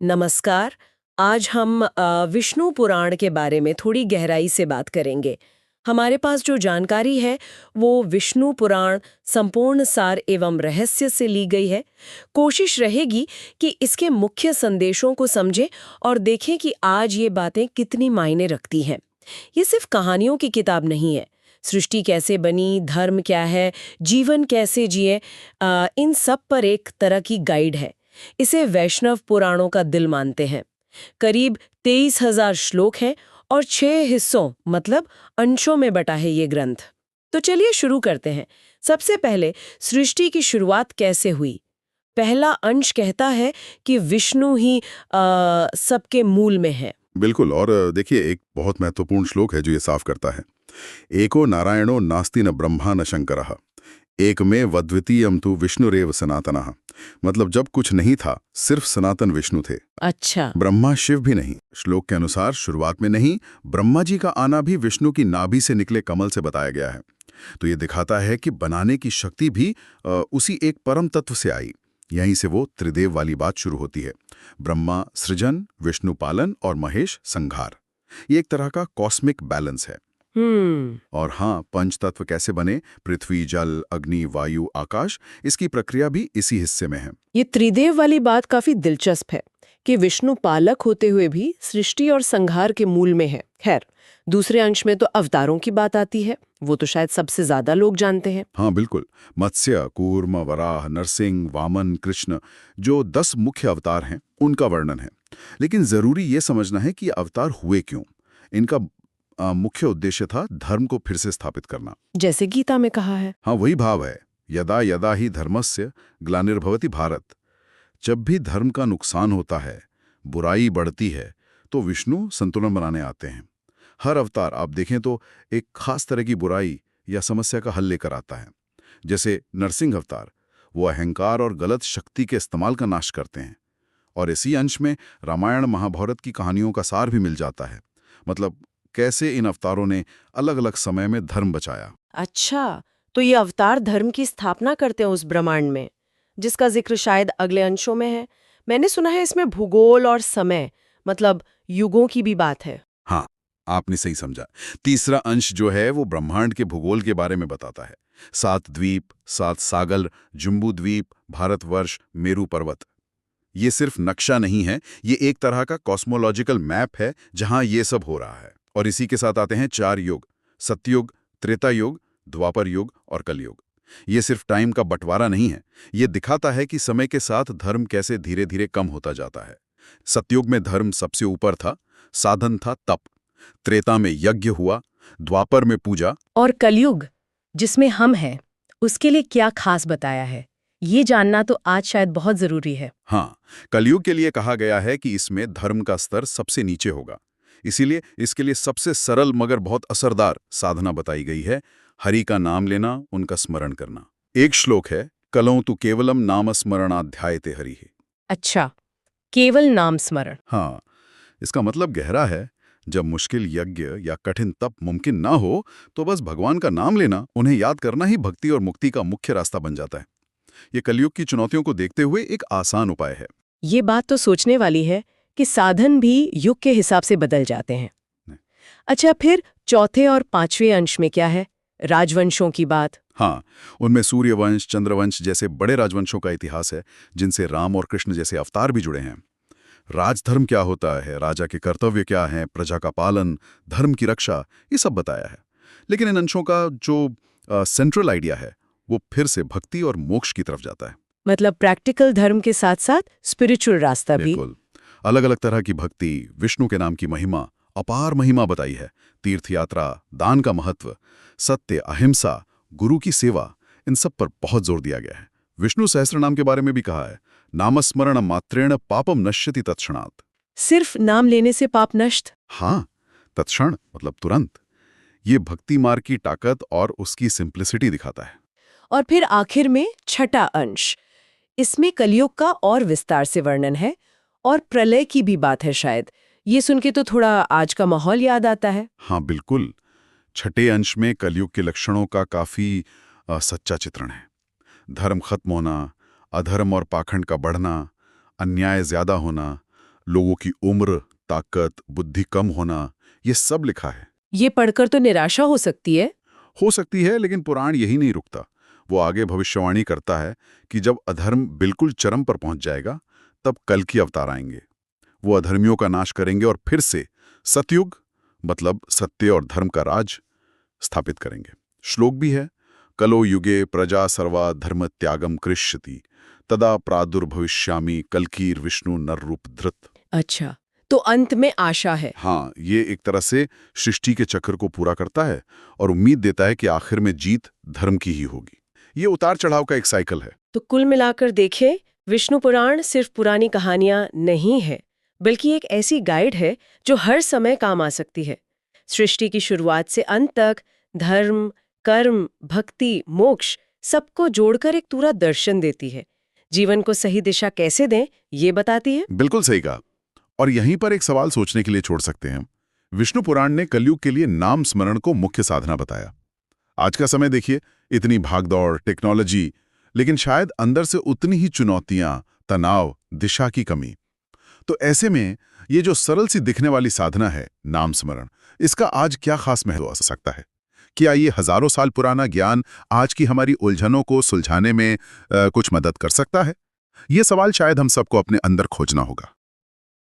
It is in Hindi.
नमस्कार। आज हम विष्णु पुराण के बारे में थोड़ी गहराई से बात करेंगे। हमारे पास जो जानकारी है वो विष्णु पुराण संपूर्ण सार एवं रहस्य से ली गई है। कोशिश रहेगी कि इसके मुख्य संदेशों को समझें और देखें कि आज ये बातें कितनी मायने रखती हैं। ये सिर्फ कहानियों की किताब नहीं है। सृष्टि कैसे बनी, धर्म क्या है, जीवन कैसे जिए, इन सब पर एक तरह की गाइड है। इसे वैष्णव पुराणों का दिल मानते हैं। करीब 23,000 श्लोक हैं और 6 हिस्सों मतलब अंशों में बटा है ये ग्रंथ। तो चलिए शुरू करते हैं। सबसे पहले सृष्टि की शुरुआत कैसे हुई। पहला अंश कहता है कि विष्णु ही सबके मूल में है। बिल्कुल। और देखिए, एक बहुत महत्वपूर्ण श्लोक है जो ये साफ करता है। एको नारायणो नास्ति न ब्रह्मा न शंकरः एक में वद्वितीयम तु विष्णुरेव सनातनः। मतलब जब कुछ नहीं था, सिर्फ सनातन विष्णु थे। अच्छा। ब्रह्मा शिव भी नहीं। श्लोक के अनुसार शुरुआत में नहीं, ब्रह्मा जी का आना भी विष्णु की नाभि से निकले कमल से बताया गया है। तो ये दिखाता है कि बनाने की शक्ति भी उसी एक परम तत्व से आई। यहीं से वो त्रिदेव वाली बात शुरू होती है। ब्रह्मा सृजन, विष्णु पालन और महेश संहार। ये एक तरह का कॉस्मिक बैलेंस है। और हाँ, पंचतत्व कैसे बने, पृथ्वी, जल, अग्नि, वायु, आकाश, इसकी प्रक्रिया भी इसी हिस्से में है। ये त्रिदेव वाली बात काफी दिलचस्प है कि विष्णु पालक होते हुए भी सृष्टि और संहार के मूल में है। खैर, दूसरे अंश में तो अवतारों की बात आती है। वो तो शायद सबसे ज्यादा लोग जानते हैं। हाँ बिल्कुल। मत्स्य, कूर्म, वराह, नरसिंह, वामन, कृष्ण, जो 10 मुख्य अवतार हैं, उनका वर्णन है। लेकिन जरूरी ये समझना है कि ये अवतार हुए क्यों। इनका मुख्य उद्देश्य था धर्म को फिर से स्थापित करना। जैसे गीता में कहा है। हाँ, वही भाव है। यदा यदा ही धर्मस्य ग्लानिर्भवति भारत। जब भी धर्म का नुकसान होता है, बुराई बढ़ती है, तो विष्णु संतुलन बनाने आते हैं। हर अवतार आप देखें तो एक खास तरह की बुराई या समस्या का हल लेकर आता है। जैसे नरसिंह अवतार, वो अहंकार और गलत शक्ति के इस्तेमाल का नाश करते हैं। और इसी अंश में रामायण महाभारत की कहानियों का सार भी मिल जाता है। मतलब कैसे इन अवतारों ने अलग अलग समय में धर्म बचाया। अच्छा, तो ये अवतार धर्म की स्थापना करते हैं उस ब्रह्मांड में, जिसका जिक्र शायद अगले अंशों में है। मैंने सुना है इसमें भूगोल और समय मतलब युगों की भी बात है। हाँ, आपने सही समझा। तीसरा अंश जो है वो ब्रह्मांड के भूगोल के बारे में बताता है। 7 द्वीप, 7 सागर, जम्बू द्वीप, भारतवर्ष, मेरू पर्वत। ये सिर्फ नक्शा नहीं है, ये एक तरह का कॉस्मोलॉजिकल मैप है जहां ये सब हो रहा है। और इसी के साथ आते हैं 4 युग: सतयुग, त्रेता युग, द्वापर युग और कलयुग। ये सिर्फ टाइम का बंटवारा नहीं है, ये दिखाता है कि समय के साथ धर्म कैसे धीरे धीरे कम होता जाता है। सतयुग में धर्म सबसे ऊपर था, साधन था तप। त्रेता में यज्ञ हुआ, द्वापर में पूजा। और कलयुग, जिसमें हम हैं, उसके लिए क्या खास बताया है, ये जानना तो आज शायद बहुत जरूरी है। हाँ, कलयुग के लिए कहा गया है कि इसमें धर्म का स्तर सबसे नीचे होगा। इसीलिए इसके लिए सबसे सरल मगर बहुत असरदार साधना बताई गई है: हरि का नाम लेना, उनका स्मरण करना। एक श्लोक है, कलौ तु केवलम नाम स्मरणाध्यायते हरि। अच्छा, केवल नाम स्मरण। हाँ, इसका मतलब गहरा है। जब मुश्किल यज्ञ या कठिन तप मुमकिन ना हो, तो बस भगवान का नाम लेना, उन्हें याद करना ही भक्ति और मुक्ति का मुख्य रास्ता बन जाता है। ये कलयुग की चुनौतियों को देखते हुए एक आसान उपाय है। ये बात तो सोचने वाली है कि साधन भी युग के हिसाब से बदल जाते हैं। अच्छा, फिर चौथे और पांचवें अंश में क्या है? राजवंशों की बात। हाँ, उनमें सूर्यवंश, चंद्रवंश जैसे बड़े राजवंशों का इतिहास है, जिनसे राम और कृष्ण जैसे अवतार भी जुड़े हैं। राजधर्म क्या होता है, राजा के कर्तव्य क्या हैं, प्रजा का पालन, धर्म की रक्षा, ये सब बताया है। लेकिन इन अंशों का जो सेंट्रल आइडिया है, वो फिर से भक्ति और मोक्ष की तरफ जाता है। मतलब प्रैक्टिकल धर्म के साथ साथ स्पिरिचुअल रास्ता भी। बिल्कुल। अलग अलग तरह की भक्ति, विष्णु के नाम की महिमा, अपार महिमा बताई है। तीर्थ यात्रा, दान का महत्व, सत्य, अहिंसा, गुरु की सेवा, इन सब पर बहुत जोर दिया गया है। विष्णु सहस्त्रनाम के बारे में भी कहा है, नामस्मरण मात्रेण पापम नश्यति तत्क्षणात्। सिर्फ नाम लेने से पाप नष्ट? हाँ, तत्क्षण मतलब तुरंत। ये भक्ति मार्ग की ताकत और उसकी सिंप्लिसिटी दिखाता है। और फिर आखिर में छठा अंश, इसमें कलयुग का और विस्तार से वर्णन है और प्रलय की भी बात है शायद। ये सुन के तो थोड़ा आज का माहौल याद आता है। हाँ बिल्कुल। छठे अंश में कलयुग के लक्षणों का काफी सच्चा चित्रण है। धर्म खत्म होना, अधर्म और पाखंड का बढ़ना, अन्याय ज्यादा होना, लोगों की उम्र, ताकत, बुद्धि कम होना, ये सब लिखा है। ये पढ़कर तो निराशा हो सकती है। हो सकती है, लेकिन पुराण यही नहीं रुकता। वो आगे भविष्यवाणी करता है कि जब अधर्म बिल्कुल चरम पर पहुंच जाएगा, तब कल की अवतार आएंगे। वो अधर्मियों का नाश करेंगे और फिर से सतयुग, मतलब सत्य और धर्म का राज स्थापित करेंगे। श्लोक भी है, कलो युगे प्रजा सर्वा धर्म त्यागम कृष्यति तदा प्रादुर्भविष्यामि कल्कीर विष्णु नर रूप धृत। अच्छा, तो अंत में आशा है। हाँ, ये एक तरह से सृष्टि के चक्र को पूरा करता है और उम्मीद देता है कि आखिर में जीत धर्म की ही होगी। ये उतार चढ़ाव का एक साइकिल है। तो कुल मिलाकर देखें, विष्णु पुराण सिर्फ पुरानी कहानियां नहीं है, बल्कि एक ऐसी गाइड है जो हर समय काम आ सकती है। सृष्टि की शुरुआत से अंत तक धर्म, कर्म, भक्ति, मोक्ष सबको जोड़कर एक पूरा दर्शन देती है। जीवन को सही दिशा कैसे दें, ये बताती है। बिल्कुल सही कहा। और यहीं पर एक सवाल सोचने के लिए छोड़ सकते हैं। विष्णु पुराण ने कलयुग के लिए नाम स्मरण को मुख्य साधना बताया। आज का समय देखिए, इतनी भागदौड़, टेक्नोलॉजी, लेकिन शायद अंदर से उतनी ही चुनौतियां, तनाव, दिशा की कमी। तो ऐसे में ये जो सरल सी दिखने वाली साधना है, नाम स्मरण, इसका आज क्या खास महत्व हो सकता है? क्या ये हजारों साल पुराना ज्ञान आज की हमारी उलझनों को सुलझाने में कुछ मदद कर सकता है? ये सवाल शायद हम सबको अपने अंदर खोजना होगा।